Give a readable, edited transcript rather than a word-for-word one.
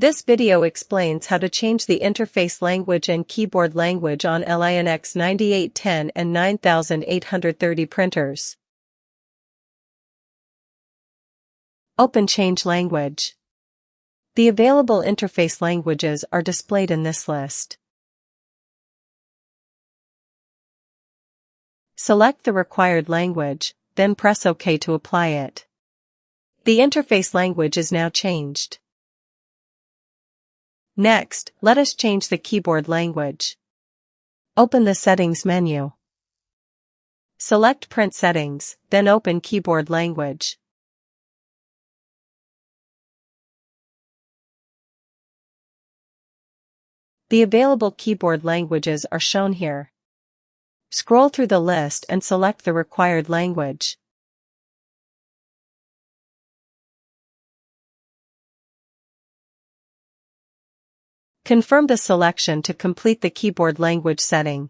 This video explains how to change the interface language and keyboard language on LINX 9810 and 9830 printers. Open Change Language. The available interface languages are displayed in this list. Select the required language, then press OK to apply it. The interface language is now changed. Next, let us change the keyboard language. Open the Settings menu. Select Print Settings, then open Keyboard Language. The available keyboard languages are shown here. Scroll through the list and select the required language. Confirm the selection to complete the keyboard language setting.